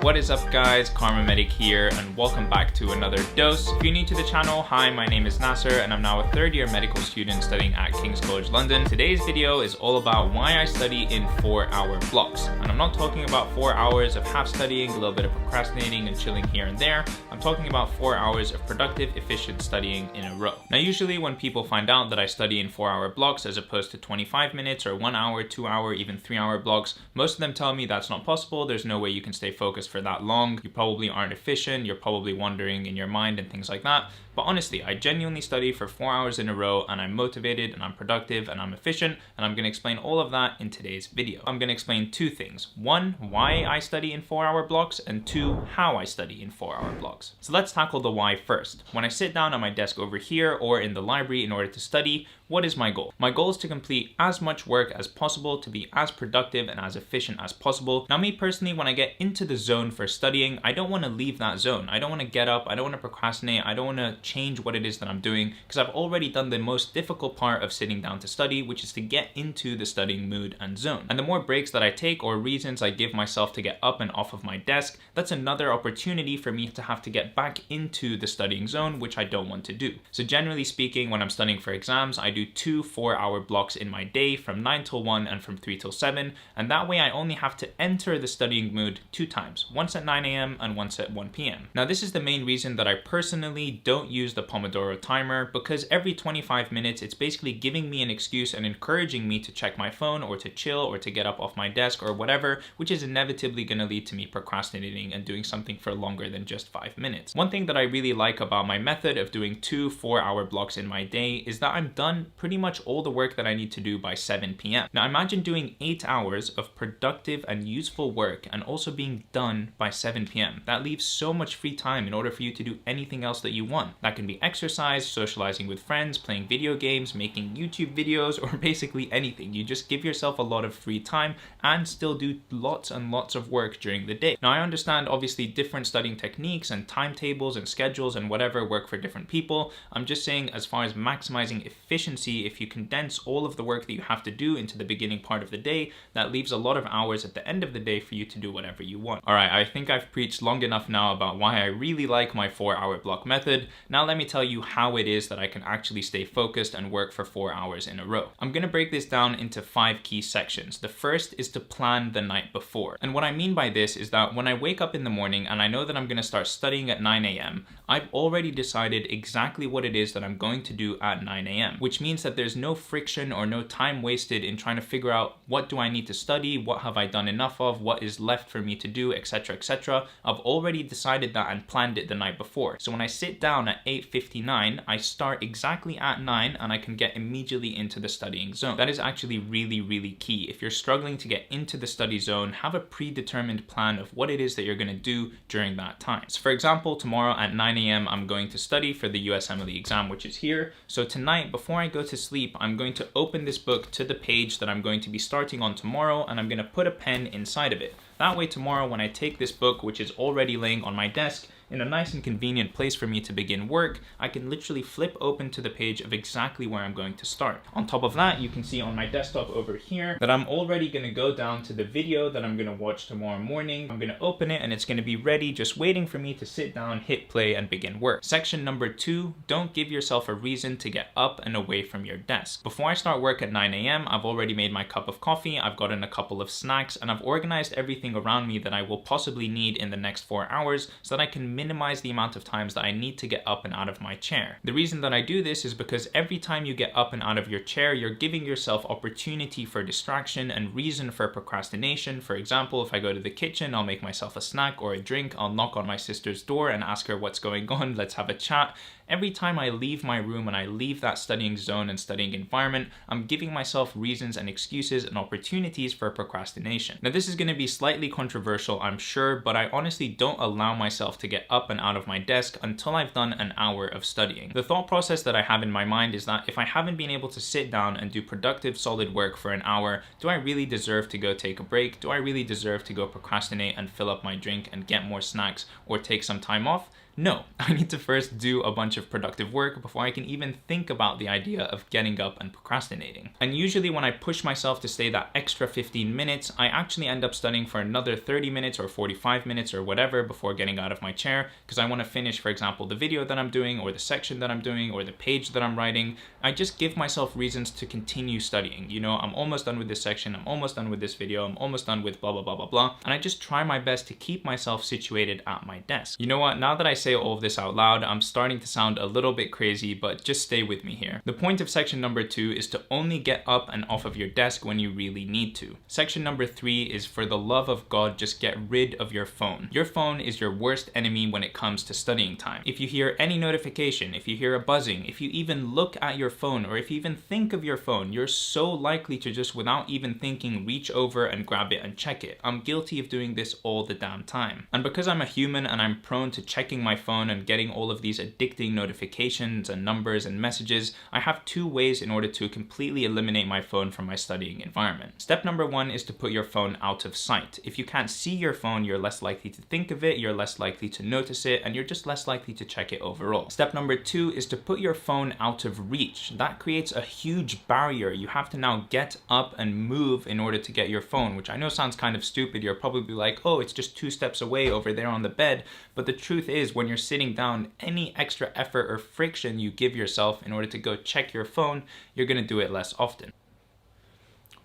What is up guys, Karma Medic here and welcome back to another dose. If you're new to the channel, hi, my name is Nasser and I'm now a third year medical student studying at King's College London. Today's video is all about why I study in 4-hour blocks. And I'm not talking about 4 hours of half studying, a little bit of procrastinating and chilling here and there. I'm talking about 4 hours of productive, efficient studying in a row. Now usually when people find out that I study in 4-hour blocks as opposed to 25 minutes or 1 hour, 2 hour, even 3-hour blocks, most of them tell me that's not possible. There's no way you can stay focused for that long. You probably aren't efficient. You're probably wandering in your mind and things like that. But honestly, I genuinely study for 4 hours in a row and I'm motivated and I'm productive and I'm efficient, and I'm going to explain all of that in today's video. I'm going to explain two things. One, why I study in 4-hour blocks, and two, how I study in 4-hour blocks. So let's tackle the why first. When I sit down at my desk over here or in the library in order to study, what is my goal? My goal is to complete as much work as possible, to be as productive and as efficient as possible. Now me personally, when I get into the zone for studying, I don't want to leave that zone. I don't want to get up, I don't want to procrastinate, I don't want to change what it is that I'm doing, because I've already done the most difficult part of sitting down to study, which is to get into the studying mood and zone. And the more breaks that I take or reasons I give myself to get up and off of my desk, that's another opportunity for me to have to get back into the studying zone, which I don't want to do. So generally speaking, when I'm studying for exams, I do 2 4-hour blocks in my day from 9 till 1 and from 3 till 7, and that way I only have to enter the studying mood 2 times, once at 9 a.m. and once at 1 p.m. Now this is the main reason that I personally don't use the Pomodoro timer, because every 25 minutes it's basically giving me an excuse and encouraging me to check my phone or to chill or to get up off my desk or whatever, which is inevitably going to lead to me procrastinating and doing something for longer than just 5 minutes. One thing that I really like about my method of doing 2 4-hour blocks in my day is that I'm done pretty much all the work that I need to do by 7 p.m. Now imagine doing 8 hours of productive and useful work and also being done by 7 p.m. That leaves so much free time in order for you to do anything else that you want. That can be exercise, socializing with friends, playing video games, making YouTube videos, or basically anything. You just give yourself a lot of free time and still do lots and lots of work during the day. Now I understand obviously different studying techniques and timetables and schedules and whatever work for different people. I'm just saying, as far as maximizing efficiency, if you condense all of the work that you have to do into the beginning part of the day, that leaves a lot of hours at the end of the day for you to do whatever you want. Alright, I think I've preached long enough now about why I really like my 4-hour block method. Now let me tell you how it is that I can actually stay focused and work for 4 hours in a row. I'm going to break this down into 5 key sections. The first is to plan the night before. And what I mean by this is that when I wake up in the morning and I know that I'm going to start studying at 9 a.m., I've already decided exactly what it is that I'm going to do at 9 a.m., which means that there's no friction or no time wasted in trying to figure out what do I need to study, what have I done enough of, what is left for me to do, etc, etc. I've already decided that and planned it the night before. So when I sit down at 8:59, I start exactly at 9 and I can get immediately into the studying zone. That is actually really key. If you're struggling to get into the study zone, have a predetermined plan of what it is that you're going to do during that time. So for example, tomorrow at 9 a.m. I'm going to study for the USMLE exam, which is here. So tonight, before I go to sleep, I'm going to open this book to the page that I'm going to be starting on tomorrow, and I'm going to put a pen inside of it. That way tomorrow when I take this book, which is already laying on my desk, in a nice and convenient place for me to begin work, I can literally flip open to the page of exactly where I'm going to start. On top of that, you can see on my desktop over here that I'm already going to go down to the video that I'm going to watch tomorrow morning. I'm going to open it and it's going to be ready, just waiting for me to sit down, hit play, and begin work. Section number 2, don't give yourself a reason to get up and away from your desk. Before I start work at 9 a.m., I've already made my cup of coffee, I've gotten a couple of snacks, and I've organized everything around me that I will possibly need in the next 4 hours so that I can minimize the amount of times that I need to get up and out of my chair. The reason that I do this is because every time you get up and out of your chair, you're giving yourself opportunity for distraction and reason for procrastination. For example, if I go to the kitchen, I'll make myself a snack or a drink, I'll knock on my sister's door and ask her what's going on, let's have a chat. Every time I leave my room and I leave that studying zone and studying environment, I'm giving myself reasons and excuses and opportunities for procrastination. Now this is going to be slightly controversial, I'm sure, but I honestly don't allow myself to get up and out of my desk until I've done an hour of studying. The thought process that I have in my mind is that if I haven't been able to sit down and do productive, solid work for an hour, do I really deserve to go take a break? Do I really deserve to go procrastinate and fill up my drink and get more snacks or take some time off? No, I need to first do a bunch of productive work before I can even think about the idea of getting up and procrastinating. And usually when I push myself to stay that extra 15 minutes, I actually end up studying for another 30 minutes or 45 minutes or whatever before getting out of my chair, because I want to finish, for example, the video that I'm doing or the section that I'm doing or the page that I'm writing. I just give myself reasons to continue studying. You know, I'm almost done with this section, I'm almost done with this video, I'm almost done with blah, blah, blah, blah, blah. And I just try my best to keep myself situated at my desk. You know what? Now that I say all of this out loud, I'm starting to sound a little bit crazy, but just stay with me here. The point of section number 2 is to only get up and off of your desk when you really need to. Section number 3 is, for the love of God, just get rid of your phone. Your phone is your worst enemy when it comes to studying time. If you hear any notification, if you hear a buzzing, if you even look at your phone, or if you even think of your phone, you're so likely to just, without even thinking, reach over and grab it and check it. I'm guilty of doing this all the damn time. And because I'm a human and I'm prone to checking my phone and getting all of these addicting notifications and numbers and messages, I have 2 ways in order to completely eliminate my phone from my studying environment. Step number 1 is to put your phone out of sight. If you can't see your phone, you're less likely to think of it, you're less likely to notice it, and you're just less likely to check it overall. Step number 2 is to put your phone out of reach. That creates a huge barrier. You have to now get up and move in order to get your phone, which I know sounds kind of stupid. You're probably like, oh, it's just 2 steps away over there on the bed. But the truth is, when you're sitting down, any extra effort or friction you give yourself in order to go check your phone, you're gonna do it less often.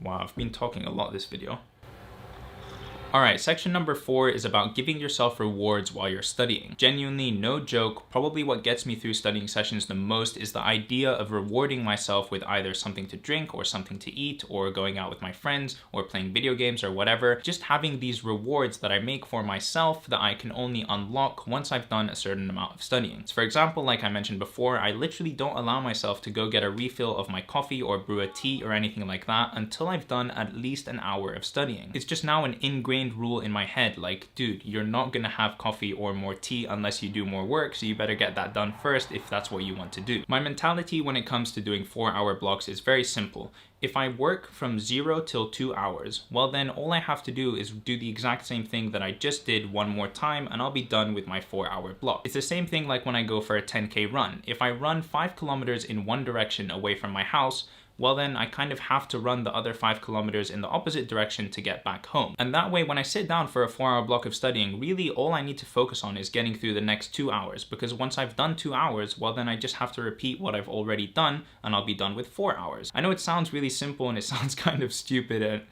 Wow, I've been talking a lot this video. Alright, section number 4 is about giving yourself rewards while you're studying. Genuinely, no joke, probably what gets me through studying sessions the most is the idea of rewarding myself with either something to drink or something to eat, or going out with my friends, or playing video games or whatever. Just having these rewards that I make for myself that I can only unlock once I've done a certain amount of studying. So for example, like I mentioned before, I literally don't allow myself to go get a refill of my coffee or brew a tea or anything like that until I've done at least an hour of studying. It's just now an ingrained rule in my head, like, dude, you're not gonna have coffee or more tea unless you do more work, so you better get that done first if that's what you want to do. My mentality when it comes to doing 4-hour blocks is very simple. If I work from 0 till 2 hours, well then all I have to do is do the exact same thing that I just did one more time and I'll be done with my 4-hour block. It's the same thing like when I go for a 10K run. If I run 5 kilometers in one direction away from my house, well then I kind of have to run the other 5 kilometers in the opposite direction to get back home. And that way when I sit down for a 4-hour block of studying, really all I need to focus on is getting through the next 2 hours, because once I've done 2 hours, well then I just have to repeat what I've already done and I'll be done with 4 hours. I know it sounds really simple and it sounds kind of stupid, and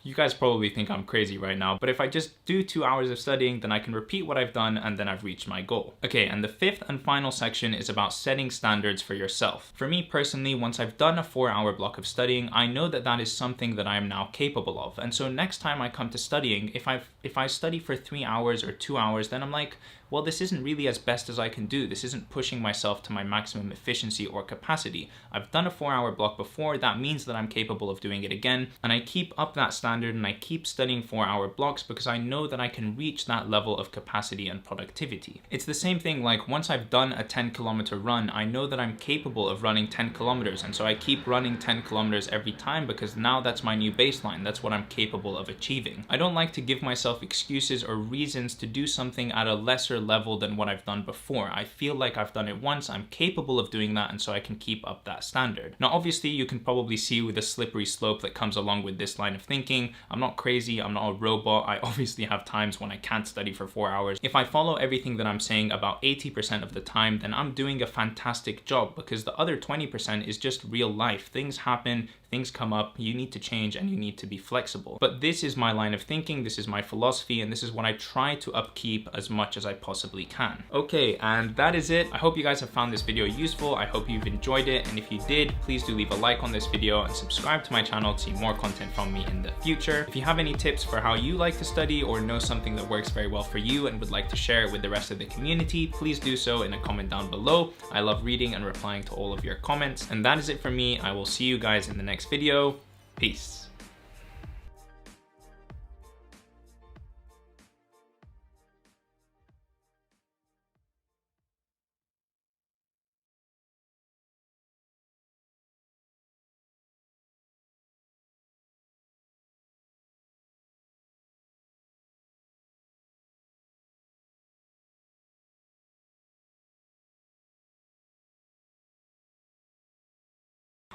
you guys probably think I'm crazy right now, but if I just do 2 hours of studying, then I can repeat what I've done and then I've reached my goal. Okay, and the 5th and final section is about setting standards for yourself. For me personally, once I've done a 4-hour block of studying, I know that that is something that I am now capable of. And so next time I come to studying, if I study for 3 hours or 2 hours, then I'm like, well, this isn't really as best as I can do. This isn't pushing myself to my maximum efficiency or capacity. I've done a 4-hour block before. That means that I'm capable of doing it again. And I keep up that standard and I keep studying 4-hour blocks because I know that I can reach that level of capacity and productivity. It's the same thing like once I've done a 10-kilometer run, I know that I'm capable of running 10 kilometers. And so I keep running 10 kilometers every time because now that's my new baseline. That's what I'm capable of achieving. I don't like to give myself excuses or reasons to do something at a lesser level than what I've done before. I feel like I've done it once, I'm capable of doing that, and so I can keep up that standard. Now obviously you can probably see with the slippery slope that comes along with this line of thinking, I'm not crazy, I'm not a robot. I obviously have times when I can't study for 4 hours. If I follow everything that I'm saying about 80% of the time, then I'm doing a fantastic job, because the other 20% is just real life. Things happen, things come up, you need to change and you need to be flexible. But this is my line of thinking, this is my philosophy, and this is what I try to upkeep as much as I possibly can. Okay, and that is it. I hope you guys have found this video useful. I hope you've enjoyed it, and if you did, please do leave a like on this video and subscribe to my channel to see more content from me in the future. If you have any tips for how you like to study or know something that works very well for you and would like to share it with the rest of the community, please do so in a comment down below. I love reading and replying to all of your comments. And that is it for me. I will see you guys in the next video. Peace.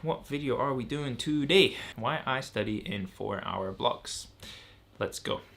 What video are we doing today? Why I study in 4-hour blocks. Let's go.